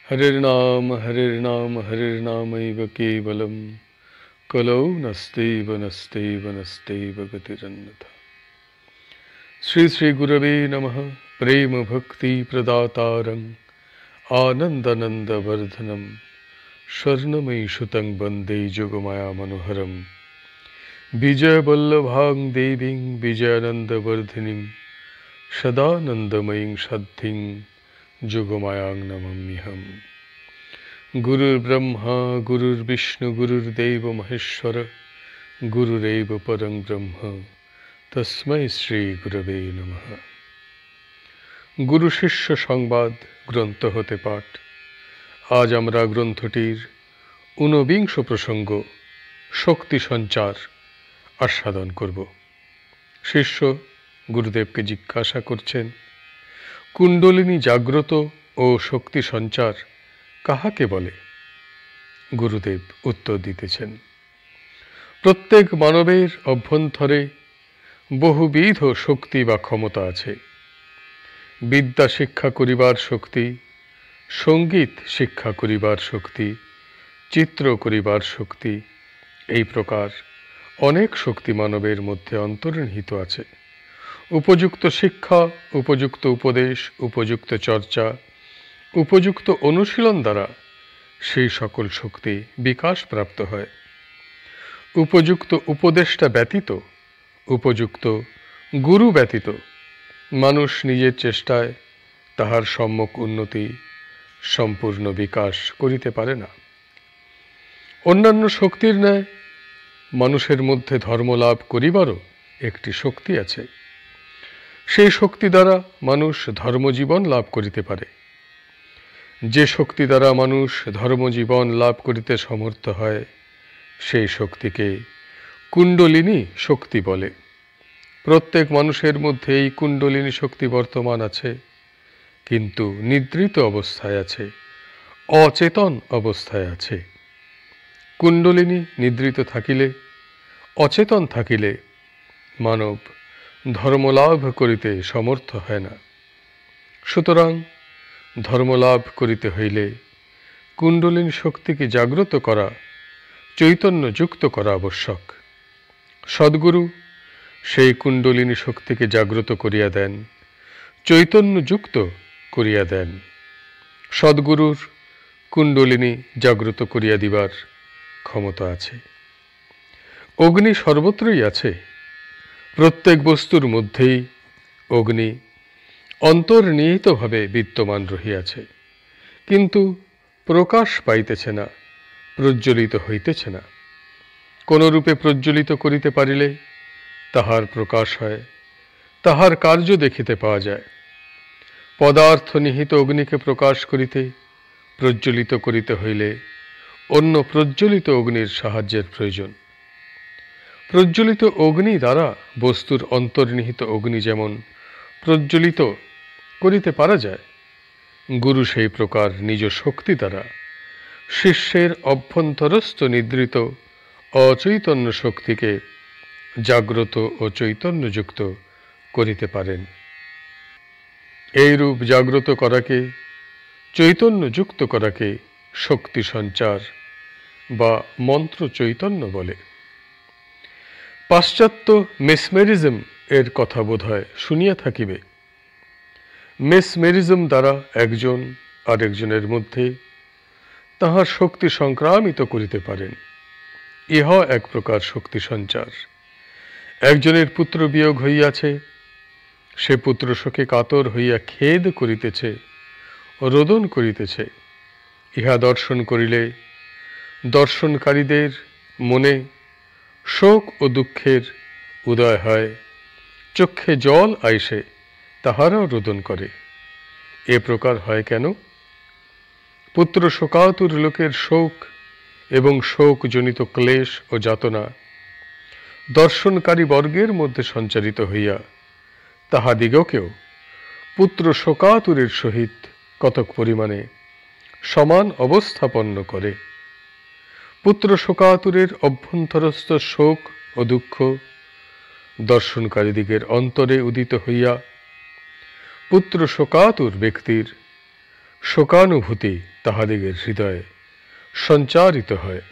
हरिर्नाम केवलं कलौ नस्तेव नस्तेव नस्तेव गतिरन्यथा। श्री श्री गुरवे नमः। प्रेम भक्ति प्रदातारं आनंदानंद वर्धनम स्वर्णमयी सुतं वंदे जोगमाया मनोहरम विजय वल्लभां देवीं विजयानंद वर्धिनीं सदानंदमयीं सद्धिं जोगमायां नमाम्यहम्। गुरुर्ब्रह्मा गुरुर्विष्णु गुरुर्देव महेश्वर गुरुरेव परं ब्रह्म तस्मै श्री गुरवे नमः। गुरु शिष्य संवाद ग्रंथ होते पाठ। आज आमरा ग्रंथटिर 49 प्रसंग शक्ति संचार आस्वादन करब। शिष्य गुरुदेव के जिज्ञासा करछेन, कुंडलिनी जाग्रत और शक्ति संचार काहाके बोले? गुरुदेव उत्तर दितेछेन, प्रत्येक मानवेर अभ्यन्तरे बहुविध शक्ति बा क्षमता आछे। विद्या शिक्षा करिबार शक्ति, संगीत शिक्षा करिबार शक्ति, चित्र करिबार शक्ति, এই प्रकार अनेक शक्ति मानवेर मध्य अंतर्निहित आछे। उपयुक्त शिक्षा, उपयुक्त उपदेश, उपयुक्त चर्चा, उपयुक्त अनुशीलन द्वारा সেই সকল শক্তি বিকাশ প্রাপ্ত হয়। উপযুক্ত উপদেষ্টা ব্যতীত, উপযুক্ত গুরু ব্যতীত মানুষ নিজের চেষ্টায় তাহার সম্যক উন্নতি সম্পূর্ণ বিকাশ করিতে পারে না। অন্যান্য শক্তির ন্যায় মানুষের মধ্যে ধর্ম লাভ করিবারও একটি শক্তি আছে। সেই শক্তি দ্বারা মানুষ ধর্মজীবন লাভ করিতে পারে। যে শক্তি দ্বারা মানুষ ধর্মজীবন লাভ করিতে সমর্থ হয় সেই শক্তিকে কুণ্ডলিনী শক্তি বলে। প্রত্যেক মানুষের মধ্যে এই কুণ্ডলিনী শক্তি বর্তমান আছে, কিন্তু নিদ্রিত অবস্থায় আছে, অচেতন অবস্থায় আছে। কুণ্ডলিনী নিদ্রিত থাকিলে, অচেতন থাকিলে মানব ধর্মলাভ করিতে সমর্থ হয় না। সুতরাং ধর্মলাভ করিতে হইলে কুণ্ডলিনী শক্তিকে জাগ্রত করা, চৈতন্যযুক্ত করা আবশ্যক। সদ্গুরু সেই কুণ্ডলিনী শক্তিকে জাগ্রত করিয়া দেন, চৈতন্যযুক্ত করিয়া দেন। সদ্গুরুর কুণ্ডলিনী জাগ্রত করিয়া দিবার ক্ষমতা আছে। অগ্নি সর্বত্রই আছে। প্রত্যেক বস্তুর মধ্যেই অগ্নি অন্তর্নিহিতভাবে বিদ্যমান রহিয়াছে, কিন্তু প্রকাশ পাইতেছে না, প্রজ্বলিত হইতেছে না। কোন রূপে প্রজ্বলিত করিতে পারিলে তাহার প্রকাশ হয়, তাহার কার্য দেখিতে পাওয়া যায়। পদার্থ নিহিত অগ্নিকে প্রকাশ করিতে, প্রজ্বলিত করিতে হইলে অন্য প্রজ্বলিত অগ্নির সাহায্যের প্রয়োজন। প্রজ্বলিত অগ্নি দ্বারা বস্তুর অন্তর্নিহিত অগ্নি যেমন প্রজ্বলিত করিতে পারা যায়, গুরু সেই প্রকার নিজ শক্তি দ্বারা শিষ্যের অভ্যন্তরস্থ নিদ্রিত অচৈতন্য শক্তিকে জাগ্রত ও চৈতন্যযুক্ত করিতে পারেন। এইরূপ জাগ্রত করাকে, চৈতন্যযুক্ত করাকে শক্তি সঞ্চার বা মন্ত্র চৈতন্য বলে। পাশ্চাত্য মেসমেরিজম এর কথা বোধহয় শুনিয়া থাকিবে। মেসমেরিজম দ্বারা একজন আরেকজনের মধ্যে তাহার শক্তি সংক্রামিত করিতে পারেন। ইহা এক প্রকার শক্তি সঞ্চার। একজনের পুত্র বিয়োগ হইয়াছে, সে পুত্র শোকে কাতর হইয়া খেদ করিতেছে, রোদন করিতেছে। ইহা দর্শন করিলে দর্শনকারীদের মনে শোক ও দুঃখের উদয় হয়, চক্ষে জল আইসে তাহারাও রোদন করে। এ প্রকার হয় কেন? পুত্র শোকাতুর লোকের শোক এবং শোকজনিত ক্লেশ ও যাতনা দর্শনকারী বর্গের মধ্যে সঞ্চারিত হইয়া তাহাদিগকেও পুত্র শোকাতুরের সহিত কতক পরিমাণে সমান অবস্থাপন্ন করে। পুত্র শোকাতুরের অভ্যন্তরস্থ শোক ও দুঃখ দর্শনকারীদিগের অন্তরে উদিত হইয়া পুত্র শোকাতুর ব্যক্তির শোকানুভূতি তাহাদিগের হৃদয়ে সঞ্চারিত হয়।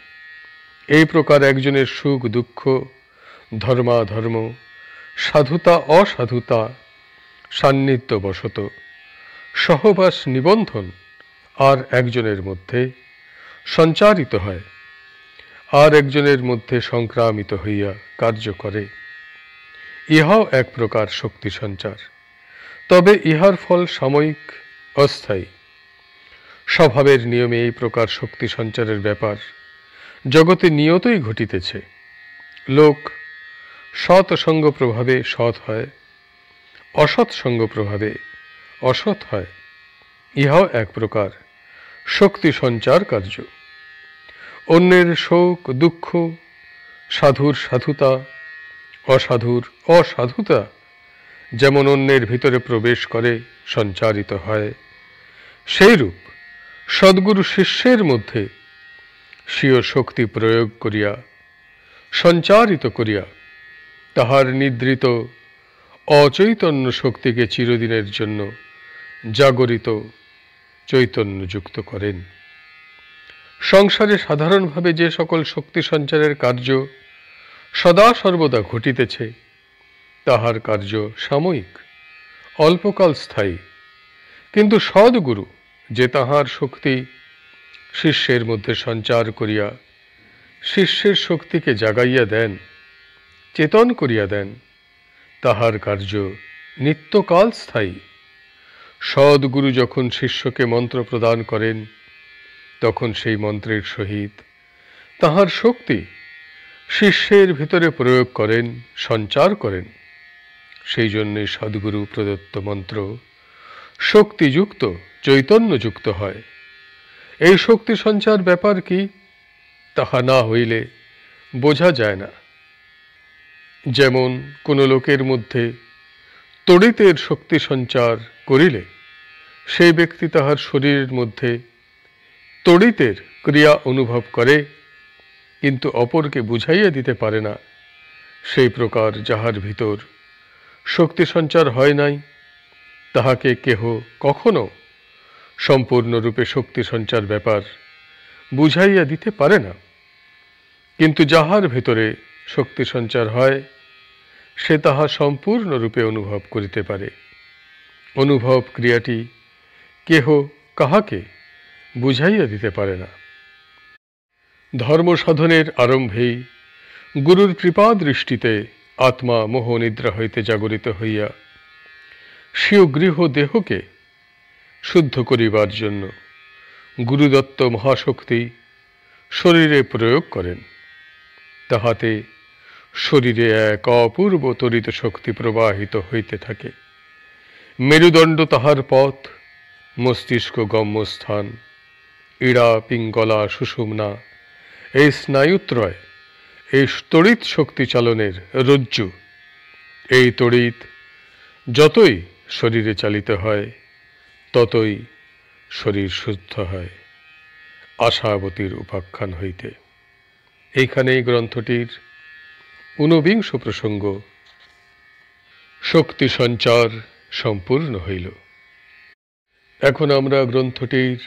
এই প্রকার একজনের সুখ দুঃখ, ধর্মাধর্ম, সাধুতা অসাধুতা, সান্নিধ্য বশত সহবাস নিবন্ধন আর একজনের মধ্যে সঞ্চারিত হয়, আর একজনের মধ্যে সংক্রামিত হইয়া কার্য করে। ইহাও এক প্রকার শক্তি সঞ্চার, তবে ইহার ফল সাময়িক, অস্থায়ী। স্বভাবের নিয়মে এই প্রকার শক্তি সঞ্চারের ব্যাপার জগতে নিয়তই ঘটিতেছে। লোক সৎ সঙ্গ প্রভাবে সৎ হয়, অসৎ সঙ্গ প্রভাবে অসৎ হয়। ইহাও এক প্রকার শক্তি সঞ্চার কার্য। অন্যের শোক দুঃখ, সাধুর সাধুতা, অসাধুর অসাধুতা যেমন অন্যের ভিতরে প্রবেশ করে সঞ্চারিত হয়, সেইরূপ সদ্গুরু শিষ্যের মধ্যে স্বীয় শক্তি প্রয়োগ করিয়া সঞ্চারিত করিয়া তাহার নিদ্রিত অচৈতন্য শক্তিকে চিরদিনের জন্য জাগরিত চৈতন্যযুক্ত করেন। সংসারে সাধারণভাবে যে সকল শক্তি সঞ্চারের কার্য সদা সর্বদা ঘটিতেছে, তাহার কার্য সাময়িক, অল্পকাল স্থায়ী। কিন্তু সদ্গুরু যে তাহার শক্তি শিষ্যের মধ্যে সঞ্চার করিয়া শিষ্যের শক্তিকে জাগাইয়া দেন, চেতন করিয়া দেন, তাহার কার্য নিত্যকাল স্থায়ী। সদ্গুরু যখন শিষ্যকে মন্ত্র প্রদান করেন, তখন সেই মন্ত্রের সহিত তাহার শক্তি শিষ্যের ভিতরে প্রয়োগ করেন, সঞ্চার করেন। সেই জন্যে সদ্গুরু প্রদত্ত মন্ত্র শক্তিযুক্ত, চৈতন্যযুক্ত হয়। এই শক্তি সঞ্চার ব্যাপার কি, তাহা না হইলে বোঝা যায় না। যেমন কোন লোকের মধ্যে তড়িতের শক্তি সঞ্চার করিলে সেই ব্যক্তি তাহার শরীরের মধ্যে তড়িতের ক্রিয়া অনুভব করে, কিন্তু অপরকে বুঝাইয়া দিতে পারে না। সেই প্রকার যাহার ভিতর শক্তি সঞ্চার হয় নাই, তাহাকে কেহ কখনো সম্পূর্ণরূপে শক্তি সঞ্চার ব্যাপার বুঝাইয়া দিতে পারে না। কিন্তু যাহার ভিতরে শক্তি সঞ্চার হয়, সে তাহা সম্পূর্ণরূপে অনুভব করিতে পারে। অনুভব ক্রিয়াটি কেহ কাহাকে বুঝাইয়া দিতে পারে না। ধর্ম সাধনের আরম্ভেই গুরুর কৃপা দৃষ্টিতে আত্মা মোহ নিদ্রা হইতে জাগরিত হইয়া স্বীয় গৃহ দেহকে শুদ্ধ করিবার জন্য গুরুদত্ত মহাশক্তি শরীরে প্রয়োগ করেন। তাহাতে শরীরে এক অপূর্ব তড়িৎ শক্তি প্রবাহিত হইতে থাকে। মেরুদণ্ড তাহার পথ, মস্তিষ্ক গম্যস্থান, ইড়া পিঙ্গলা সুষুম্না এই স্নায়ুত্রয় এই তড়িৎ শক্তি চালনের রজ্জু। এই তড়িৎ যতই শরীরে চালিত হয়, ততই শরীর শুদ্ধ হয়। আশাবতীর উপাখ্যান হইতে। এইখানে এই গ্রন্থটির ঊনবিংশ প্রসঙ্গ শক্তি সঞ্চার সম্পূর্ণ হইল। এখন আমরা গ্রন্থটির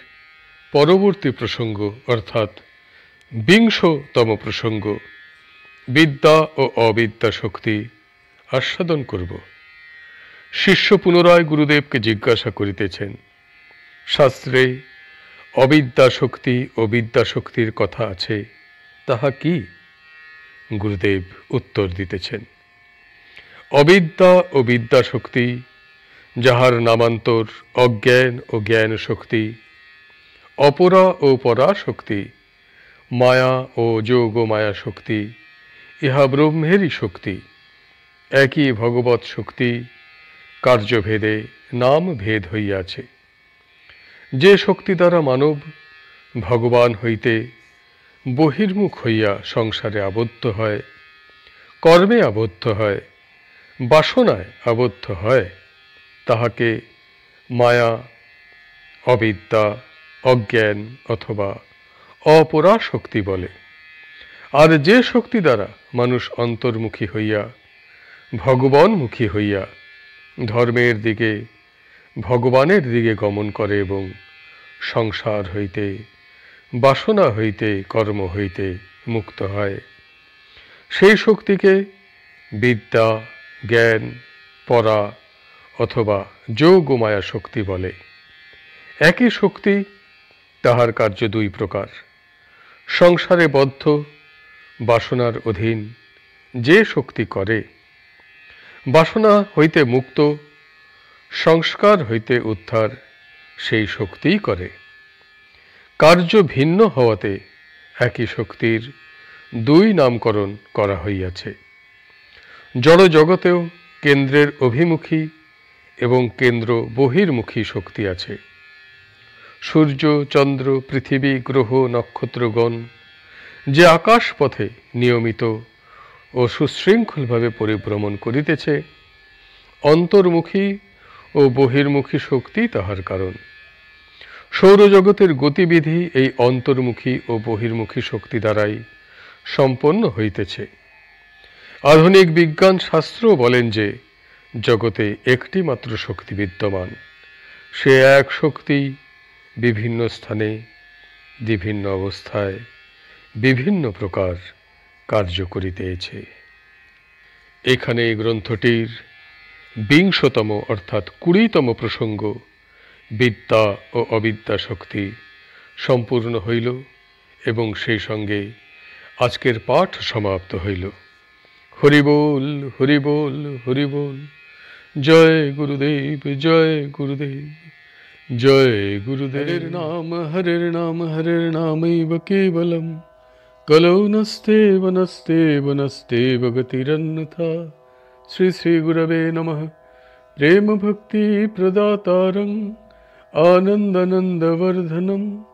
পরবর্তী প্রসঙ্গ অর্থাৎ ২০তম প্রসঙ্গ বিদ্যা ও অবিদ্যা শক্তি আস্বাদন করব। শিষ্য পুনরায় গুরুদেবকে জিজ্ঞাসা করিতেছেন, শাস্ত্রে অবিদ্যা শক্তি ও বিদ্যা শক্তির কথা আছে, তাহা কি? গুরুদেব উত্তর দিতেছেন, অবিদ্যা ও বিদ্যা শক্তি, যাহার নামান্তর অজ্ঞান ও জ্ঞান শক্তি, অপরা ও পরা শক্তি, মায়া ও যোগ মায়া শক্তি, ইহা ব্রহ্মেরই শক্তি। একই ভগবৎ শক্তি, কার্যভেদে নাম ভেদ হইয়াছে। যে শক্তি দ্বারা মানব ভগবান হইতে বহির্মুখ হইয়া সংসারে আবদ্ধ হয়, কর্মে আবদ্ধ হয়, বাসনায় আবদ্ধ হয়, তাহাকে মায়া, অবিদ্যা, অজ্ঞান অথবা অপরা শক্তি বলে। আর যে শক্তি দ্বারা মানুষ অন্তর্মুখী হইয়া ভগবানমুখী হইয়া ধর্মের দিকে, ভগবানের দিকে গমন করে এবং সংসার হইতে, বাসনা হইতে, কর্ম হইতে মুক্ত হয়। সেই শক্তিকে বিদ্যা, জ্ঞান, পরা অথবা যোগ ও মায়া শক্তি বলে। একই শক্তি, তাহার কার্য দুই প্রকার। সংসারে বদ্ধ, বাসনার অধীন যে শক্তি করে, বাসনা হইতে মুক্ত, সংস্কার হইতে উদ্ধার সেই শক্তিই করে। কার্য ভিন্ন হওয়াতে একই শক্তির দুই নামকরণ করা হইয়াছে। জড় জগতেও কেন্দ্রের অভিমুখী এবং কেন্দ্র বহির্মুখী শক্তি আছে। সূর্য, চন্দ্র, পৃথিবী, গ্রহ, নক্ষত্রগণ যে আকাশ পথে নিয়মিত ও সুশৃঙ্খলভাবে পরিভ্রমণ করিতেছে, অন্তর্মুখী ও বহির্মুখী শক্তি তাহার কারণ। সৌরজগতের গতিবিধি এই অন্তর্মুখী ও বহির্মুখী শক্তি দ্বারাই সম্পন্ন হইতেছে। আধুনিক বিজ্ঞান শাস্ত্র বলেন যে জগতে একটি মাত্র শক্তি বিদ্যমান। সে এক শক্তি বিভিন্ন স্থানে, বিভিন্ন অবস্থায়, বিভিন্ন প্রকার কার্য করিতেছে। এখানে গ্রন্থটির 20তম অর্থাৎ 20তম প্রসঙ্গ বিদ্যা ও অবিদ্যা শক্তি সম্পূর্ণ হইল এবং সেই সঙ্গে আজকের পাঠ সমাপ্ত হইল। হরি বল, হরি বল, হরি বল। জয় গুরুদেব, জয় গুরুদেব, জয় গুরুদেব। হরের নাম হরের নামৈব কেবলম, কলৌ নস্তেব নস্তেব নস্তেব গতিরন্যথা। শ্রী শ্রী গুরবে নমঃ। প্রেম ভক্তি প্রদাতারং আনন্দানন্দবর্ধনম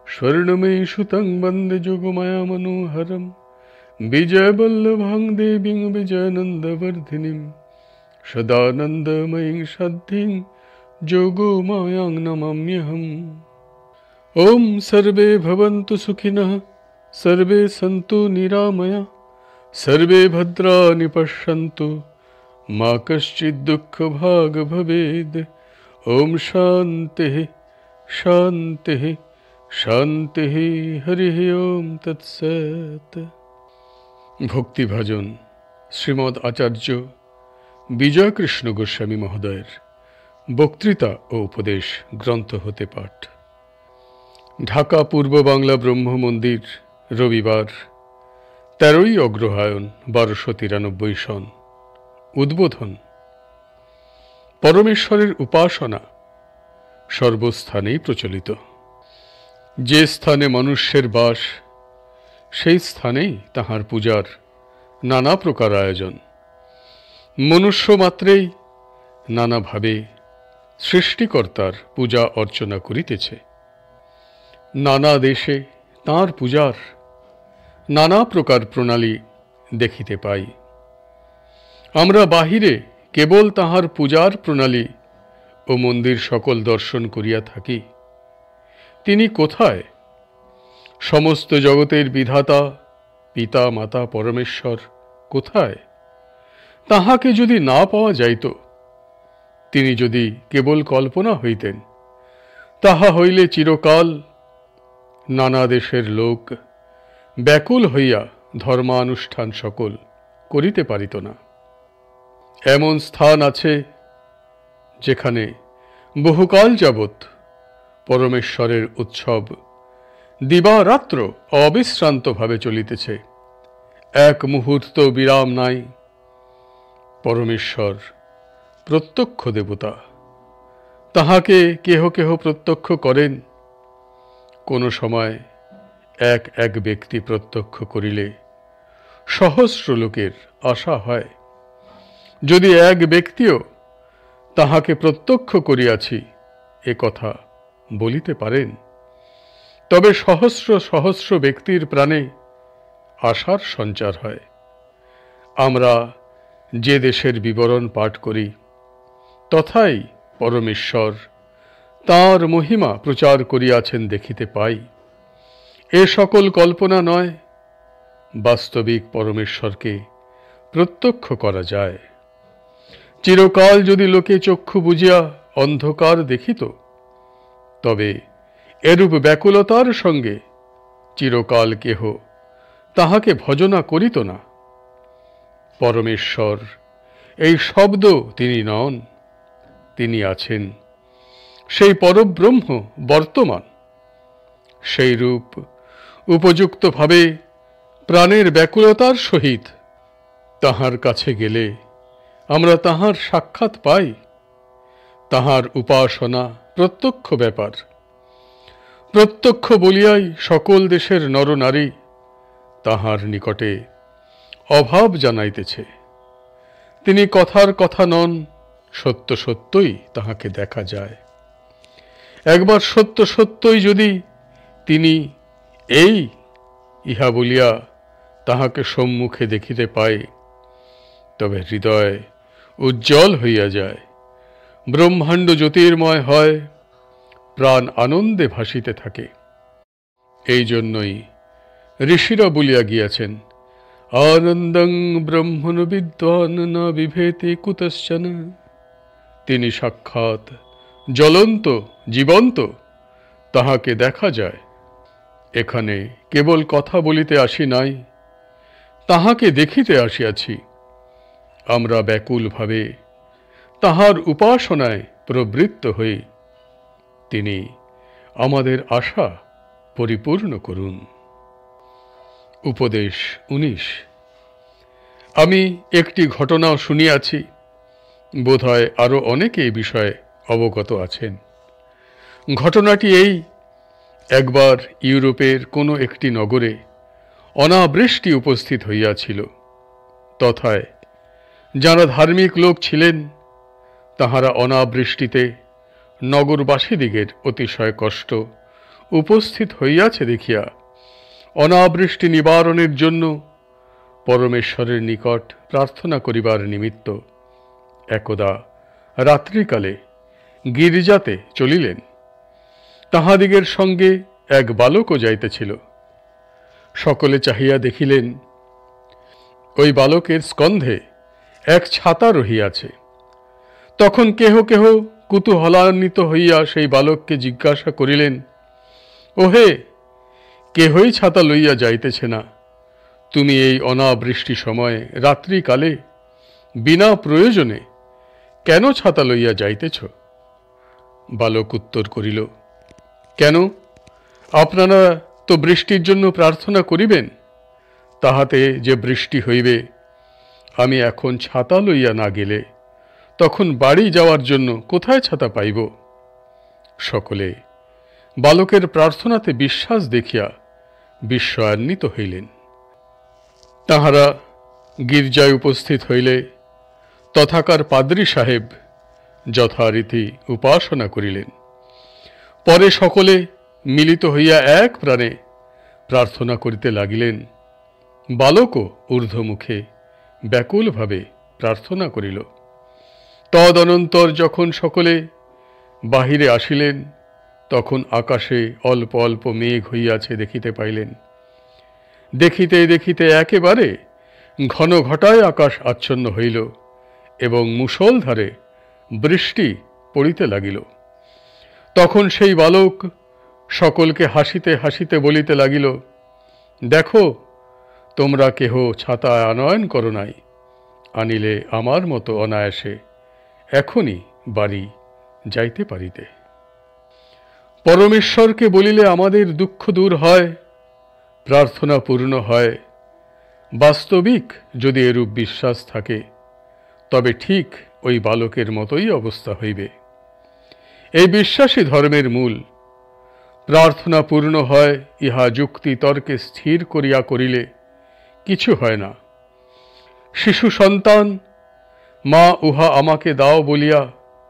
স্বর্ণময়ী সুতং বন্দে যোগমায়া মনোহরম বিজয়বল্লভাং দেবীং বিজয়ানন্দবর্ধিনীং সদানন্দময়ীং সাধ্যিং যোগমায়াং নমাম্যহম। ওম সর্বে ভবন্তু সুখিনঃ, সর্বে সন্তু নিরাময়া, সর্বে ভদ্রাণি পশ্যন্তু, মা কশ্চিৎ দুঃখভাগ ভবেদ। ওম শান্তি শান্তি শান্তি। হরি ওম তৎসৎ। ভক্তিভাজন শ্রীমদ্ আচার্য বিজয়কৃষ্ণ গোস্বামী মহোদয়ের বক্তৃতা ও উপদেশ গ্রন্থ হতে পাঠ। ঢাকা পূর্ব বাংলা ব্রহ্ম মন্দির, রবিবার 13ই অগ্রহায়ণ 1293 সন। উদ্বোধন। পরমেশ্বরের উপাসনা সর্বস্থানেই প্রচলিত। যে স্থানে মনুষ্যের বাস, সেই স্থানেই তাহার পূজার নানা প্রকার আয়োজন। মনুষ্য মাত্রেই নানাভাবে সৃষ্টিকর্তার পূজা অর্চনা করিতেছে। নানা দেশে তাঁর পূজার নানা প্রকার প্রণালী দেখিতে পাই। আমরা বাহিরে কেবল তাহার পূজার প্রণালী ও মন্দির সকল দর্শন করিয়া থাকি। তিনি কোথায়? সমস্ত জগতের বিধাতা, পিতা মাতা পরমেশ্বর কোথায়? তাহাকে যদি না পাওয়া যাইত, তিনি যদি কেবল কল্পনা হইতেন, তাহা হইলে চিরকাল নানা দেশের লোক ব্যাকুল হইয়া ধর্মানুষ্ঠান সকল করিতে পারিত না। এমন স্থান আছে যেখানে বহুকাল যাবৎ পরমেশ্বরের উৎসব দিবারাত্র অবিশ্রান্তভাবে চলিতেছে। এক মুহূর্ত বিরাম নাই। পরমেশ্বর প্রত্যক্ষ দেবতা। তাহাকে কেহ কেহ প্রত্যক্ষ করেন। কোনো সময় এক এক ব্যক্তি প্রত্যক্ষ করিলে সহস্র লোকের আশা হয়। যদি এক ব্যক্তিও তাহাকে প্রত্যক্ষ করিয়াছি এ কথা বলিতে পারেন, তবে সহস্র সহস্র ব্যক্তির প্রাণে আশার সঞ্চার হয়। আমরা যে দেশের বিবরণ পাঠ করি, তথাই পরমেশ্বর তাঁর মহিমা প্রচার করিয়াছেন দেখিতে পাই। এ সকল কল্পনা নয়, বাস্তবিক পরমেশ্বরকে প্রত্যক্ষ করা যায়। চিরকাল যদি লোকে চক্ষু বুজিয়া অন্ধকার দেখিত, তবে এরূপ ব্যাকুলতার সঙ্গে চিরকাল কেহ তাহাকে ভজনা করিত না। পরমেশ্বর এই শব্দ তিনি নন, তিনি আছেন, সেই পরব্রহ্ম বর্তমান। সেই রূপ উপযুক্তভাবে প্রাণের ব্যাকুলতার সহিত তাহার কাছে গেলে আমরা তাহার সাক্ষাৎ পাই। তাহার উপাসনা প্রত্যক্ষ ব্যাপার। প্রত্যক্ষ বলিয়াই সকল দেশের নরনারী তাহার নিকটে অভাব জানাইতেছে। তিনি কথার কথা নন, সত্য সত্যই তাহাকে দেখা যায়। একবার সত্য সত্যই যদি তিনি এই ইহা বলিয়া তাহাকে সম্মুখে দেখিতে পায়, তবে হৃদয় উজ্জ্বল হইয়া যায়, ব্রহ্মাণ্ড জ্যোতির্ময় হয়, প্রাণ আনন্দে ভাসিতে থাকে। এই জন্যই ঋষিরা বলিয়া গিয়াছেন, আনন্দং ব্রহ্মণ বিদ্বান না বিভেতি কুতশ্চন। তিনি সাক্ষাৎ জ্বলন্ত জীবন্ত, তাহাকে দেখা যায়। এখানে কেবল কথা বলিতে আসি নাই, তাহাকে দেখিতে আসিয়াছি। আমরা ব্যাকুলভাবে তাহার উপাসনায় প্রবৃত্ত হই। তিনি আমাদের আশা পরিপূর্ণ করুন। উপদেশ 19। আমি একটি ঘটনা শুনিয়াছি, বোধহয় আরো অনেকে এই বিষয়ে অবগত আছেন। ঘটনাটি এই, একবার ইউরোপের কোনো একটি নগরে অনাবৃষ্টি উপস্থিত হইয়াছিল। তথায় যারা ধার্মিক লোক ছিলেন, তাহারা অনাবৃষ্টিতে নগরবাসীদিগের অতিশয় কষ্ট উপস্থিত হইয়াছে দেখিয়া অনাবৃষ্টি নিবারণের জন্য পরমেশ্বরের নিকট প্রার্থনা করিবার নিমিত্ত একদা রাত্রিকালে গির্জাতে চলিলেন। তাহাদিগের সঙ্গে এক বালকও যাইতেছিল। সকলে চাহিয়া দেখিলেন, ওই বালকের স্কন্ধে এক ছাতা রহিয়াছে। তখন কেহ কেহ কুতূহলান্বিত হইয়া সেই বালককে জিজ্ঞাসা করিলেন, ওহে, কেহই ছাতা লইয়া যাইতেছে না, তুমি এই অনাবৃষ্টি সময়ে রাত্রিকালে বিনা প্রয়োজনে কেন ছাতা লইয়া যাইতেছ? বালক উত্তর করিল, কেন, আপনারা তো বৃষ্টির জন্য প্রার্থনা করিবেন, তাহাতে যে বৃষ্টি হইবে, আমি এখন ছাতা লইয়া না গেলে তখন বাড়ি যাওয়ার জন্য কোথায় ছাতা পাইব? সকলে বালকের প্রার্থনাতে বিশ্বাস দেখিয়া বিস্ময়ান্বিত হইলেন। তাহারা গির্জায় উপস্থিত হইলে তথাকার পাদ্রী সাহেব যথারীতি উপাসনা করিলেন। পরে সকলে মিলিত হইয়া এক প্রাণে প্রার্থনা করিতে লাগিলেন। বালকও ঊর্ধ্বমুখে ব্যাকুলভাবে প্রার্থনা করিল। তদনন্তর যখন সকলে বাহিরে আসিলেন, তখন আকাশে অল্প অল্প মেঘ হইয়াছে দেখিতে পাইলেন। দেখিতে দেখিতে একেবারে ঘন ঘটায় আকাশ আচ্ছন্ন হইল এবং মুষলধারে বৃষ্টি পড়িতে লাগিল। তখন সেই বালক সকলকে হাসিতে হাসিতে বলিতে লাগিল, দেখো, তোমরা কেহ ছাতা আনয়ন করো নাই, আনিলে আমার মতো অনায়াসে এখনই বাড়ি যাইতে পারিতে। পরমেশ্বরকে বলিলে আমাদের দুঃখ দূর হয়, প্রার্থনা পূর্ণ হয়। বাস্তবিক যদি এরূপ বিশ্বাস থাকে, তবে ঠিক ওই বালকের মতোই অবস্থা হইবে। এই বিশ্বাসই ধর্মের মূল। প্রার্থনা পূর্ণ হয়, ইহা যুক্তি তর্কে স্থির করিয়া করিলে কিছু হয় না। শিশু সন্তান মা উহা আমাকে দাও বলিয়া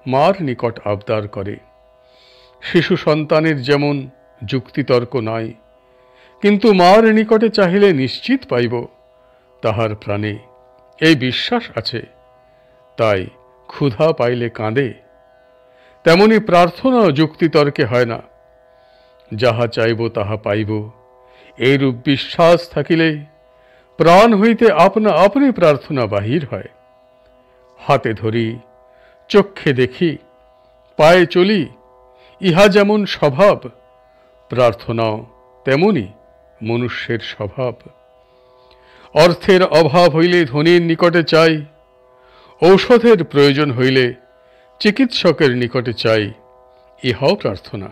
মার নিকট আবদার করে। শিশু সন্তানের যেমন যুক্তিতর্ক নাই, কিন্তু মার নিকটে চাহিলে নিশ্চিত পাইব, তাহার প্রাণে এই বিশ্বাস আছে, তাই ক্ষুধা পাইলে কাঁদে। তেমনি প্রার্থনা যুক্তিতর্কে হয় না। যাহা চাইব তাহা পাইব, এইরূপ বিশ্বাস থাকিলে প্রাণ হইতে আপনা আপনি প্রার্থনা বাহির হয়। হাতে ধরি, চক্ষে দেখি, পায়ে চলি, ইহা যেমন স্বভাব, প্রার্থনাও তেমনি মনুষ্যের স্বভাব। অর্থের অভাব হইলে ধনীর নিকটে চাই, ঔষধের প্রয়োজন হইলে চিকিৎসকের নিকটে চাই, ইহাও প্রার্থনা।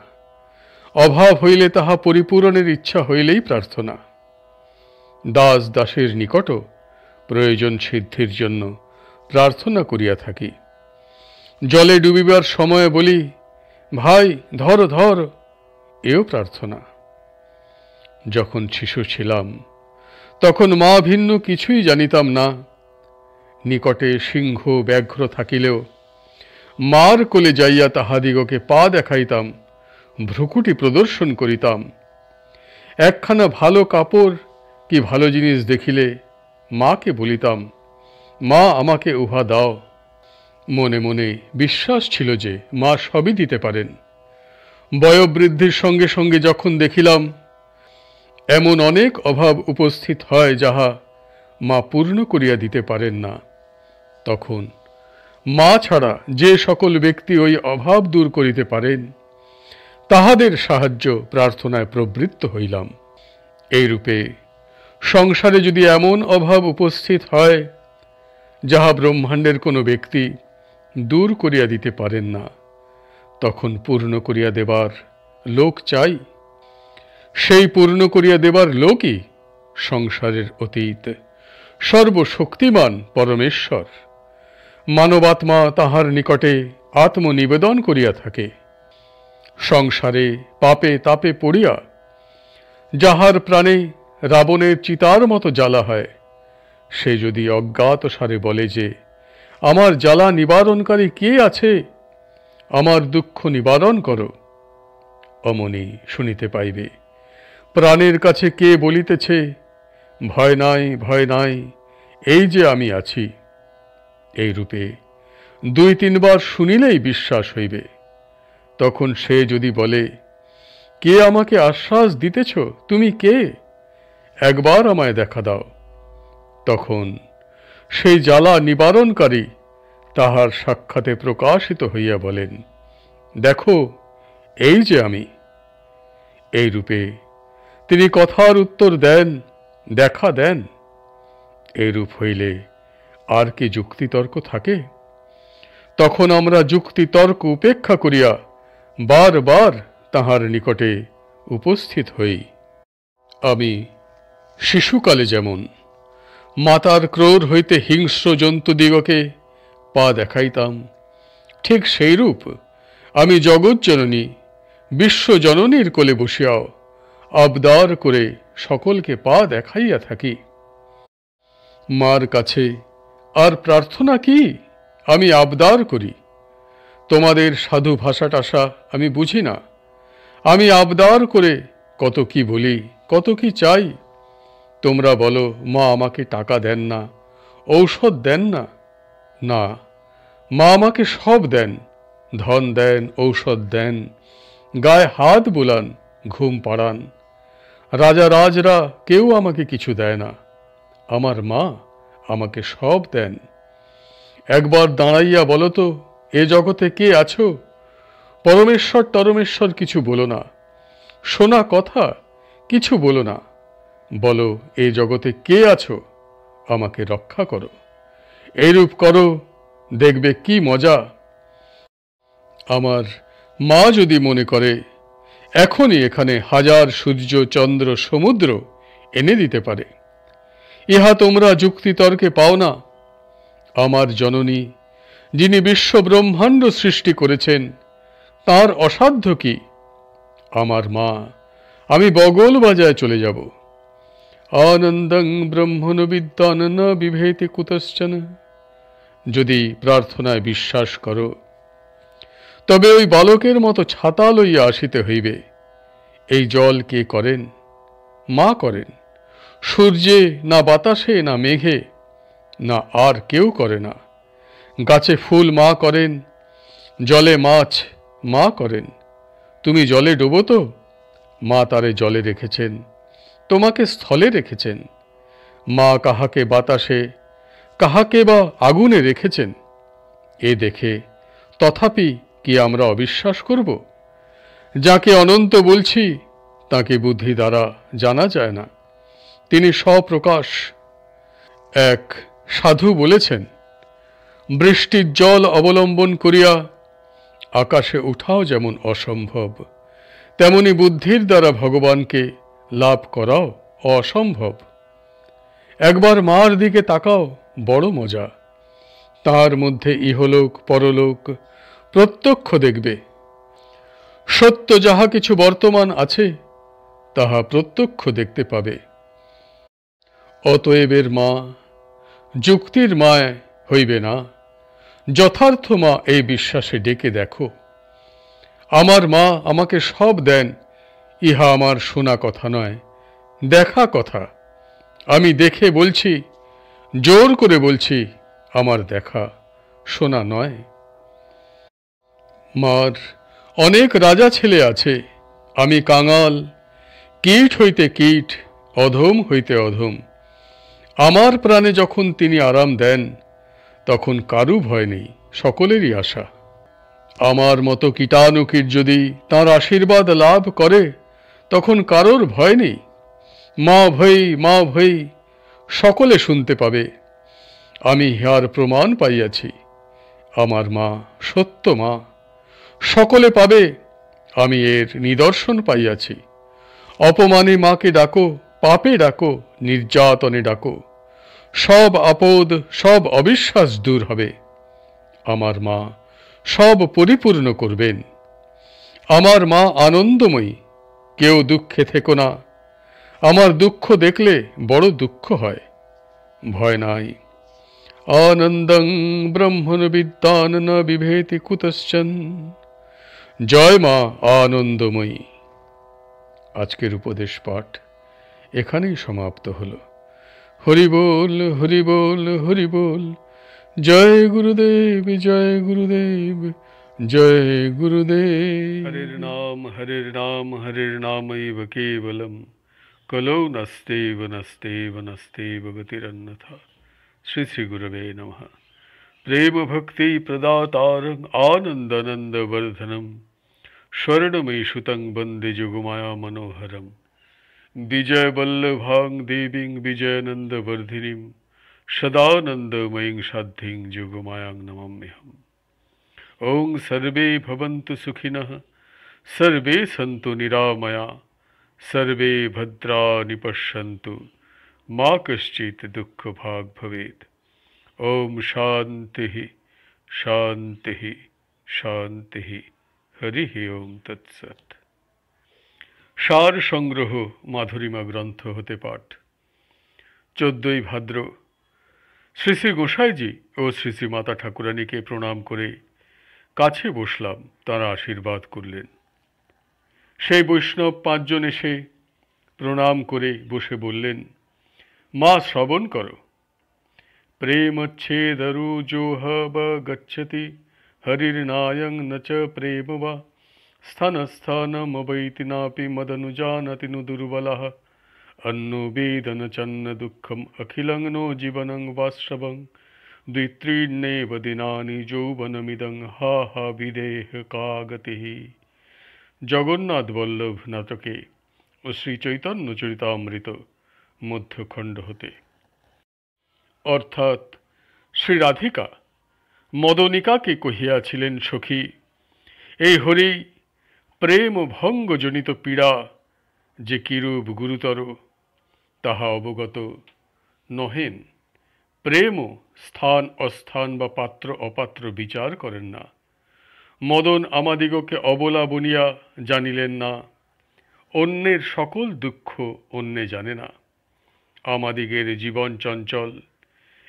অভাব হইলে তাহা পরিপূরণের ইচ্ছা হইলেই প্রার্থনা। দাস দাসের নিকটও প্রয়োজন সিদ্ধির জন্য প্রার্থনা করিয়া থাকি। জলে ডুবিবার সময়ে বলি, ভাই ধর ধর, এও প্রার্থনা। যখন শিশু ছিলাম তখন মা ভিন্ন কিছুই জানিতাম না। নিকটে সিংহ ব্যাঘ্র থাকিলেও মার কোলে যাইয়া তাহাদিগকে পা দেখাইতাম, ভ্রুকুটি প্রদর্শন করিতাম। একখানা ভালো কাপড় কি ভালো জিনিস দেখিলে মাকে বলিতাম, মা আমাকে উহা দাও। মনে মনে বিশ্বাস ছিল যে মা সবই দিতে পারেন। বয়োবৃদ্ধির সঙ্গে সঙ্গে যখন দেখিলাম এমন অনেক অভাব উপস্থিত হয় যাহা মা পূর্ণ করিয়া দিতে পারেন না, তখন মা ছাড়া যে সকল ব্যক্তি ওই অভাব দূর করিতে পারেন তাহাদের সাহায্য প্রার্থনায় প্রবৃত্ত হইলাম। এইরূপে সংসারে যদি এমন অভাব উপস্থিত হয় যাহা ব্রহ্মাণ্ডের কোনো ব্যক্তি দূর করিয়া দিতে পারেন না, তখন পূর্ণ করিয়া দেবার লোক চাই। সেই পূর্ণ করিয়া দেবার লোকই সংসারের অতীত সর্বশক্তিমান পরমেশ্বর। মানবাত্মা তাহার নিকটে আত্মনিবেদন করিয়া থাকে। সংসারে পাপে তাপে পড়িয়া যাহার প্রাণে রাবণের চিতার মতো জ্বালা হয়, সে যদি অজ্ঞাত সারে বলে যে আমার জ্বালা নিবারণকারী কে আছে, আমার দুঃখ নিবারণ করো, অমনি শুনিতে পাইবে প্রাণের কাছে কে বলিতেছে, ভয় নাই ভয় নাই, এই যে আমি আছি। এইরূপে 2-3 বার শুনিলেই বিশ্বাস হইবে। তখন সে যদি বলে, কে আমাকে আশ্বাস দিতেছ, তুমি কে, একবার আমায় দেখা দাও, তখন সেই জ্বালা নিবারণকারী তাহার সাক্ষাতে প্রকাশিত হইয়া বলেন, দেখো এই যে আমি। এইরূপে তিনি কথার উত্তর দেন, দেখা দেন। এইরূপ হইলে আর কি যুক্তিতর্ক থাকে? তখন আমরা যুক্তিতর্ক উপেক্ষা করিয়া বারবার তাহার নিকটে উপস্থিত হই। আমি শিশুকালে যেমন মাতার ক্রোধ হইতে হিংস্র জন্তুদিগকে পা দেখাইতাম, ঠিক সেইরূপ আমি জগৎজননী বিশ্বজননীর কোলে বসিয়াও আবদার করে সকলকে পা দেখাইয়া থাকি। মার কাছে আর প্রার্থনা কি, আমি আবদার করি। তোমাদের সাধু ভাষা টাষা আমি বুঝি না। আমি আবদার করে কত কি বলি, কত কি চাই। তোমরা বলো মা আমাকে টাকা দেন না, ঔষধ দেন না। না, মা আমাকে সব দেন, ধন দেন, ঔষধ দেন, গায়ে হাত বুলান, ঘুম পাড়ান। রাজা রাজরা কেউ আমাকে কিছু দেয় না, আমার মা আমাকে সব দেন। একবার দাঁড়াইয়া বলো তো, এ জগতে কে আছো? পরমেশ্বর টরমেশ্বর কিছু বলো না, শোনা কথা কিছু বলো না, বলো এ জগতে কে আছো, আমাকে রক্ষা করো। এইরূপ করো, দেখবে কি মজা। আমার মা যদি মনে করে এখনই এখানে 1000 সূর্য চন্দ্র সমুদ্র এনে দিতে পারে, ইহা তোমরা যুক্তিতর্কে পাও না। আমার জননী যিনি বিশ্ব ব্রহ্মাণ্ড সৃষ্টি করেছেন, তার অসাধ্য কি? আমার মা, আমি বগল বাজায় চলে যাব। আনন্দং ব্রহ্মণ বিদ্বান ন বিভেতি কুতশ্চন। যদি প্রার্থনায় বিশ্বাস করো, তবে ওই বালকের মতো ছাতা লইয়া আসিতে হইবে। এই জল কে করেন? মা করেন। সূর্যে না বাতাসে না মেঘে না আর কেউ করে না। গাছে ফুল মা করেন, জলে মাছ মা করেন। তুমি জলে ডুবো তো, মা তারে জলে রেখেছেন, তোমাকে স্থলে রেখেছেন। মা কাহাকে বাতাসে, কাহাকে বা আগুনে রেখেছেন, এ দেখে তথাপি কি আমরা অবিশ্বাস করব? যাকে অনন্ত বলছি তাকে বুদ্ধি দ্বারা জানা যায় না, তিনি স্বপ্রকাশ। এক সাধু বলেছেন, বৃষ্টির জল অবলম্বন করিয়া আকাশে উঠাও যেমন অসম্ভব, তেমনি বুদ্ধির দ্বারা ভগবানকে লাভ করাও অসম্ভব। একবার মার দিকে তাকাও, বড় মজা। তার মধ্যে ইহলোক পরলোক প্রত্যক্ষ দেখবে। সত্য যাহা কিছু বর্তমান আছে তাহা প্রত্যক্ষ দেখতে পাবে। অতএবের মা যুক্তির মায় হইবে না, যথার্থ মা এই বিশ্বাসে ডেকে দেখো। আমার মা আমাকে সব দেন, ইহা আমার শোনা কথা নয়, দেখা কথা। আমি দেখে বলছি, জোর করে বলছি, আমার দেখা শোনা নয়। মার অনেক রাজা ছেলে আছে, আমি কাঙাল, কীট হইতে কীট, অধম হইতে অধম। আমার প্রাণে যখন তিনি আরাম দেন, তখন কারু ভয় নেই, সকলেরই আশা। আমার মতো কীটানুকীট যদি তাঁর আশীর্বাদ লাভ করে, তখন কারোর ভয় নেই। মা ভৈ মা ভৈ সকলে শুনতে পাবে। আমি ইহার প্রমাণ পাইয়াছি, আমার মা সত্য মা, সকলে পাবে। আমি এর নিদর্শন পাইয়াছি। অপমানে মাকে ডাকো, পাপে ডাকো, নির্যাতনে ডাকো, সব আপদ সব অবিশ্বাস দূর হবে। আমার মা সব পরিপূর্ণ করবেন। আমার মা আনন্দময়ী, কেউ দুঃখে থেকো না। আমার দুঃখ দেখলে বড় দুঃখ হয়, ভয় নাই। আনন্দং ব্রহ্মণ বিদ্যান ন বিভেতি কুতশ্চন। জয় মা আনন্দময়ী। আজকের উপদেশ পাঠ এখানেই সমাপ্ত হল। হরি বল হরি বল হরি বল। জয় গুরুদেব জয় গুরুদেব জয় গুরুদেব। হরির নাম হরির্নামৈব কেবলম, কলৌ নস্তেব নস্তেব নস্তেব গতিরন্যথা। শ্রী শ্রী গুরবে নমঃ। প্রেম ভক্তি প্রদাতারং আনন্দানন্দ বর্ধনম, স্বর্ণময়ী সুতং বন্দে যোগমায়া মনোহরম। বিজয় বল্লভাং দেবীং বিজয়ানন্দ বর্ধিনীম, সদানন্দময়ীং সাধ্যিং যোগমায়াং নমাম্যহম। ওং সর্বে ভবন্তু সুখিনঃ, সর্বে সন্তু নিরাময়া, সর্বে ভদ্রাণি পশ্যন্তু, মা কশ্চিৎ দুঃখভাগ্ ভবেৎ। ওম শান্তি শান্তি শান্তি। হরি ওম তৎসৎ। সার সংগ্রহ মাধুরীমা গ্রন্থ হতে পাঠ। 14ই ভাদ্র শ্রী শ্রী গোসাইজি ও শ্রী শ্রী মাতা ঠাকুরানীকে প্রণাম করে কাছে বসলাম। তাঁরা আশীর্বাদ করলেন। সেই বৈষ্ণব 5 জন এসে প্রণাম করে বসে বললেন, মা শ্রবণ করো। প্রেমচ্ছেদরু জোহ গচ্ছতি, হরির্নায়ং ন চ প্রেম বা, স্তনস্তনমবৈতি নাপি মদনুজানতি নু দুর্বলঃ, अन्नु वेदन चन्न दुःखम अखिलं नो जीवनं वास्तवं, द्वित्रीण्येव दिनानि যৌবনমিদং হা হা বিদেহ কা গতিঃ। জগন্নাথ বল্লভ নাটকে ও শ্রী চৈতন্য চরিতামৃত মধ্যখণ্ড হতে। অর্থাৎ শ্রী রাধিকা মদনিকাকে কহিয়াছিলেন, সখী, এই হরি প্রেম ভঙ্গজনিত পীড়া যে কিরূপ গুরুতর তাহা অবগত নহেন। প্রেম স্থান অস্থান বা পাত্র অপাত্র বিচার করেন না। মদন আমাদিগকে অবলা বনিয়া জানিলেন না। অন্যের সকল দুঃখ অন্যে জানে না। আমাদিগের জীবন চঞ্চল,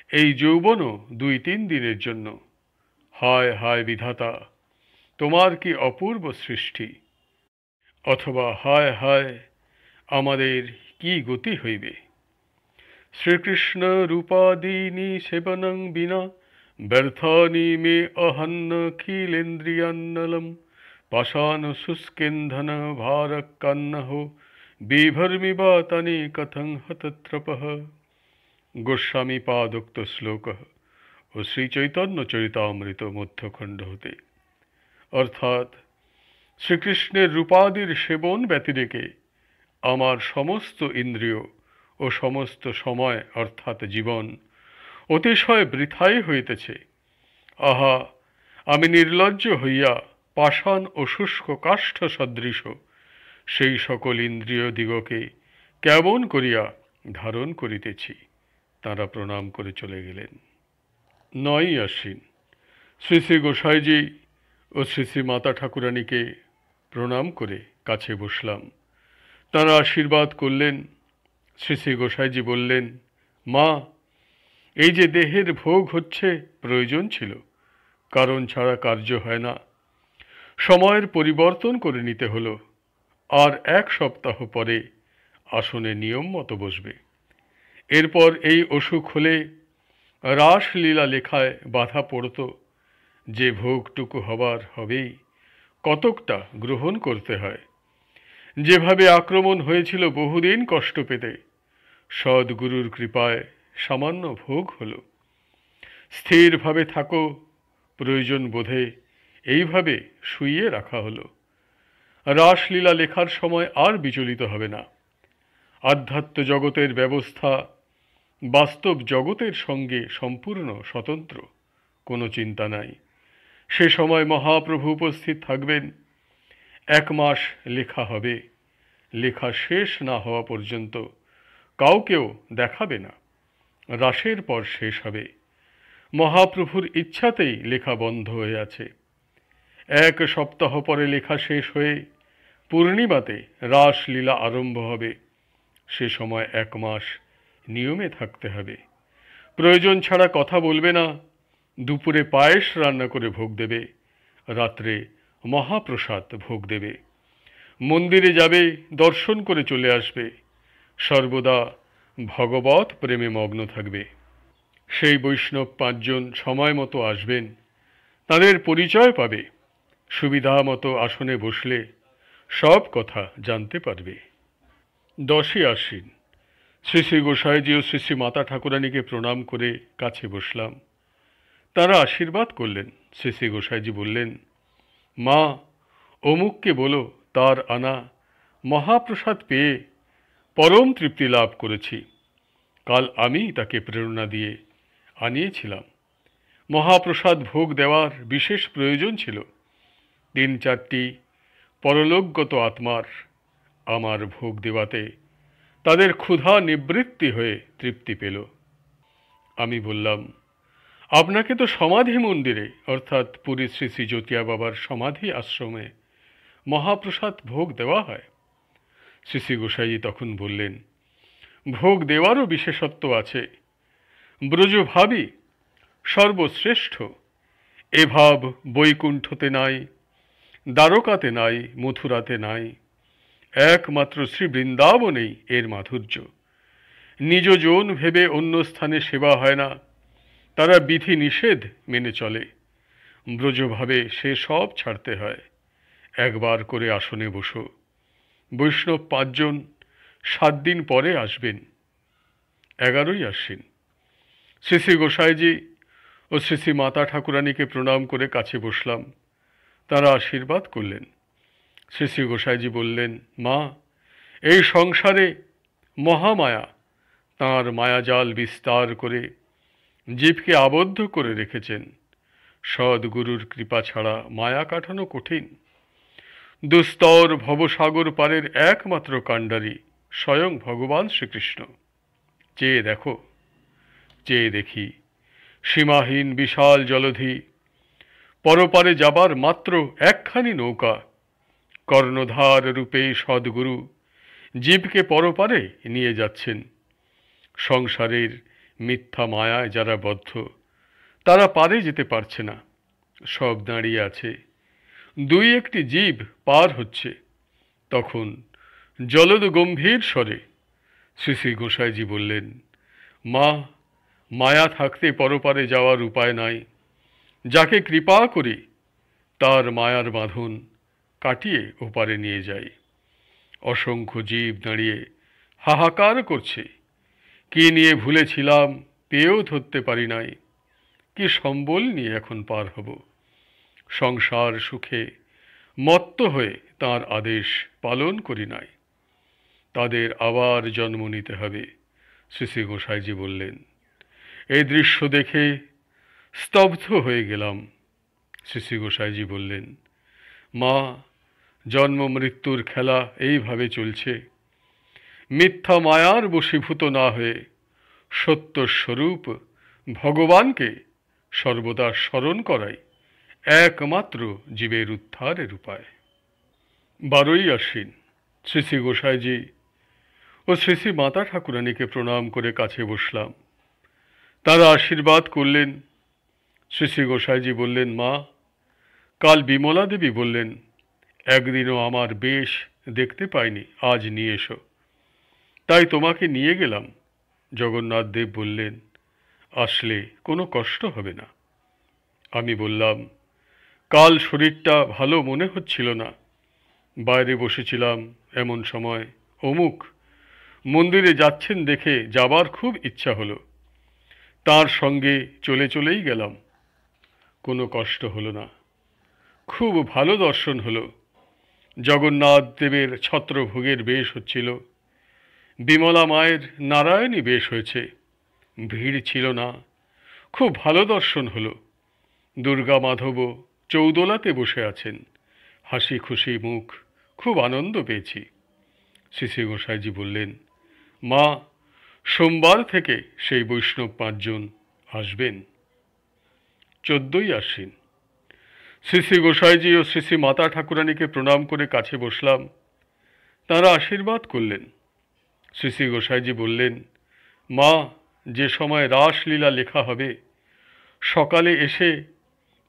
এই যৌবনও 2-3 দিনের জন্য। হায় হায় বিধাতা, তোমার কি অপূর্ব সৃষ্টি। অথবা হায় হায় আমাদের কি গতি হইবে। শ্রীকৃষ্ণ রূপাদীনি সেবনং বিনা, ব্যর্থানি মে অহন্নখিলেন্দ্রিয়ান্নলম, পাষাণ শুষ্কেন্ধন ভারকান্নহ, বিভর্মি বা তনি কথং হতত্রপঃ। গোস্বামী পাদোক্ত শ্লোক ও শ্রী চৈতন্য চরিতামৃত মধ্যখণ্ড হতে। অর্থাৎ শ্রীকৃষ্ণের রূপাদির সেবন ব্যতিরেকে আমার সমস্ত ইন্দ্রিয় ও সমস্ত সময় অর্থাৎ জীবন অতিশয় বৃথাই হইতেছে। আহা, আমি নির্লজ্জ হইয়া পাষাণ ও শুষ্ক কাষ্ঠ সদৃশ সেই সকল ইন্দ্রিয় দিগকে কেমন করিয়া ধারণ করিতেছি। তাঁরা প্রণাম করে চলে গেলেন। 9ই আশ্বিন। শ্রী শ্রী গোসাইজি ও শ্রী শ্রী মাতা ঠাকুরানীকে প্রণাম করে কাছে বসলাম। তাঁরা আশীর্বাদ করলেন। শ্রী শ্রী গোসাইজি বললেন, মা, এই যে দেহের ভোগ হচ্ছে প্রয়োজন ছিল, কারণ ছাড়া কার্য হয় না। সময়ের পরিবর্তন করে নিতে হলো। আর 1 সপ্তাহ পরে আসনে নিয়ম মতো বসবে। এরপর এই অসুখ হলে রাসলীলা লেখায় বাধা পড়ত। যে ভোগটুকু হবার হবেই, কতকটা গ্রহণ করতে হয়। যেভাবে আক্রমণ হয়েছিল বহুদিন কষ্ট পেতে, সদ্গুরুর কৃপায় সামান্য ভোগ হলো। স্থিরভাবে থাকো, প্রয়োজন বোধে এইভাবে শুইয়ে রাখা হলো। রাসলীলা লেখার সময় আর বিচলিত হবে না। আধ্যাত্ম জগতের ব্যবস্থা বাস্তব জগতের সঙ্গে সম্পূর্ণ স্বতন্ত্র, কোনো চিন্তা নাই। সে সময় মহাপ্রভু উপস্থিত থাকবেন। 1 মাস লেখা হবে। লেখা শেষ না হওয়া পর্যন্ত কাউকেও দেখাবে না। রাসের পর শেষ হবে। মহাপ্রভুর ইচ্ছাতেই লেখা বন্ধ হয়ে আছে। 1 সপ্তাহ পরে লেখা শেষ হয়ে পূর্ণিমাতে রাসলীলা আরম্ভ হবে। সে সময় 1 মাস নিয়মে থাকতে হবে। প্রয়োজন ছাড়া কথা বলবে না। দুপুরে পায়েস রান্না করে ভোগ দেবে, রাত্রে মহাপ্রসাদ ভোগ দেবে। মন্দিরে যাবে, দর্শন করে চলে আসবে। সর্বদা ভগবৎ প্রেমে মগ্ন থাকবে। সেই বৈষ্ণব 5 জন সময় মতো আসবেন। তাদের পরিচয় পাবে। সুবিধা মতো আসনে বসলে সব কথা জানতে পারবে। 10ই আশ্বিন। শ্রী শ্রী গোসাইজি ও শ্রী শ্রী মাতা ঠাকুরানীকে প্রণাম করে কাছে বসলাম। তারা আশীর্বাদ করলেন। শ্রী শ্রী গোসাইজি বললেন, মা, অমুককে বলো তার আনা মহাপ্রসাদ পেয়ে পরম তৃপ্তি লাভ করেছি। কাল আমি তাকে প্রেরণা দিয়ে আনিয়েছিলাম। মহাপ্রসাদ ভোগ দেওয়ার বিশেষ প্রয়োজন ছিল। 3-4টি পরলোকগত আত্মার আমার ভোগ দেওয়াতে তাদের ক্ষুধা নিবৃত্তি হয়ে তৃপ্তি পেল। আমি বললাম, আপনাকে তো সমাধি মন্দিরে অর্থাৎ পুরী শ্রী শ্রী জ্যোতিয়া বাবার সমাধি আশ্রমে মহাপ্রসাদ ভোগ দেওয়া হয়। শ্রী শ্রী গোসাইজি তখন বললেন, ভোগ দেওয়ারও বিশেষত্ব আছে। ব্রজভাবই সর্বশ্রেষ্ঠ। এ ভাব বৈকুণ্ঠতে নাই, দ্বারকাতে নাই, মথুরাতে নাই। একমাত্র শ্রী বৃন্দাবনেই এর মাধুর্য। নিজ জন ভেবে অন্য স্থানে সেবা হয় না। তারা বিধি নিষেধ মেনে চলে। ব্রজভাবে সে সব ছাড়তে হয়। একবার করে আসনে বসো। বৈষ্ণব 5 জন 7 দিন পরে আসবেন। 11ই আশ্বিন। শ্রী শ্রী গোসাইজি ও শ্রী শ্রী মাতা ঠাকুরানীকে প্রণাম করে কাছে বসলাম। তারা আশীর্বাদ করলেন। শ্রী শ্রী গোসাইজি বললেন, মা, এই সংসারে মহামায়া তাঁর মায়াজাল বিস্তার করে জীবকে আবদ্ধ করে রেখেছেন। সদ্গুরুর কৃপা ছাড়া মায়া কাটানো কঠিন। দুস্তর ভবসাগর পারের একমাত্র কাণ্ডারি স্বয়ং ভগবান শ্রীকৃষ্ণ। চেয়ে দেখো। চেয়ে দেখি সীমাহীন বিশাল জলধি, পরপারে যাবার মাত্র একখানি নৌকা। কর্ণধার রূপে সদ্গুরু জীবকে পরপারে নিয়ে যাচ্ছেন। সংসারের মিথ্যা মায়ায় যারা বদ্ধ, তারা পারে যেতে পারছে না। সব দাঁড়িয়ে আছে। 2-1টি জীব পার হচ্ছে। তখন জলদ গম্ভীর স্বরে শ্রী শ্রী গোসাইজি বললেন, মা, মায়া থাকতে পরপারে যাওয়ার উপায় নাই। যাকে কৃপা করি তার মায়ার বাঁধন কাটিয়ে ওপারে নিয়ে যাই। অসংখ্য জীব দাঁড়িয়ে হাহাকার করছে। কি নিয়ে ভুলেছিলাম, পেয়েও ধরতে পারি নাই। কি সম্বল নিয়ে এখন পার হব। সংসার সুখে মত্ত হয়ে তাঁর আদেশ পালন করি নাই। তাদের আবার জন্ম নিতে হবে। শ্রী শ্রী গোসাইজি বললেন। এই দৃশ্য দেখে স্তব্ধ হয়ে গেলাম। শ্রী শ্রী গোসাইজি বললেন, মা, জন্ম মৃত্যুর খেলা এইভাবে চলছে। মিথ্যা মায়ার বশীভূত না হয়ে সত্য স্বরূপ ভগবানকে সর্বদা স্মরণ করাই একমাত্র জীবের উদ্ধারের উপায়। 12ই আশ্বিন শ্রী শ্রী গোসাইজি ও শ্রী শ্রী মাতা ঠাকুরানীকে প্রণাম করে কাছে বসলাম। তারা আশীর্বাদ করলেন। শ্রী শ্রী গোসাইজি বললেন, মা, কাল বিমলা দেবী বললেন, একদিনও আমার বেশ দেখতে পাইনি, আজ নিয়ে এসো। তাই তোমাকে নিয়ে গেলাম। জগন্নাথ দেব বললেন, আসলে কোনো কষ্ট হবে না। আমি বললাম, কাল শরীরটা ভালো মনে হচ্ছিল না, বাইরে বসেছিলাম, এমন সময় অমুক মন্দিরে যাচ্ছেন দেখে যাবার খুব ইচ্ছা হলো। তার সঙ্গে চলেই গেলাম। কোনো কষ্ট হলো না, খুব ভালো দর্শন হলো। জগন্নাথ দেবের ছত্রভোগের বেশ হচ্ছিল, বিমলা মায়ের নারায়ণী বেশ হয়েছে, ভিড় ছিল না, খুব ভালো দর্শন হলো। দুর্গা মাধবও চৌদোলাতে বসে আছেন, হাসি খুশি মুখ, খুব আনন্দ পেয়েছি। শ্রী শ্রী গোসাইজি বললেন, মা, সোমবার থেকে সেই বৈষ্ণব 5 জন আসবেন। 14ই আশ্বিন শ্রী শ্রী গোসাইজি ও শ্রী শ্রী মাতা ঠাকুরানীকে প্রণাম করে কাছে বসলাম। তাঁরা আশীর্বাদ করলেন। শ্রী শ্রী গোসাইজি বললেন, মা, যে সময় রাসলীলা লেখা হবে সকালে এসে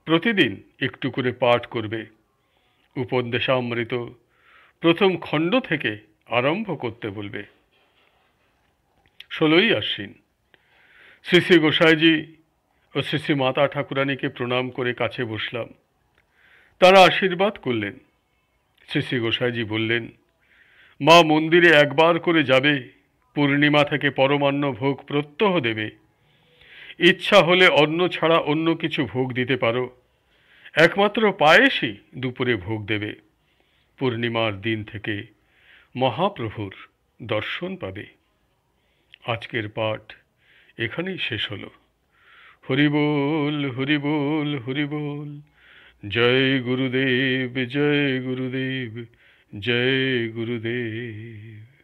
প্রতিদিন একটু করে পাঠ করবে। উপদেশামৃত প্রথম খণ্ড থেকে আরম্ভ করতে বলবে। 16ই আশ্বিন শ্রী শ্রী গোসাইজি ও শ্রী শ্রী মাতা ঠাকুরানীকে প্রণাম করে কাছে বসলাম। তারা আশীর্বাদ করলেন। শ্রী শ্রী গোসাইজি বললেন, মা, মন্দিরে একবার করে যাবে, পূর্ণিমা থেকে পরমান্ন ভোগ প্রত্যহ দেবে। ইচ্ছা হলে অন্ন ছাড়া অন্য কিছু ভোগ দিতে পারো, একমাত্র পায়েসই দুপুরে ভোগ দেবে। পূর্ণিমার দিন থেকে মহাপ্রভুর দর্শন পাবে। আজকের পাঠ এখানেই শেষ হলো। হরি বল, হরি বল, হরি বল। জয় গুরুদেব, জয় গুরুদেব, জয় গুরুদেব।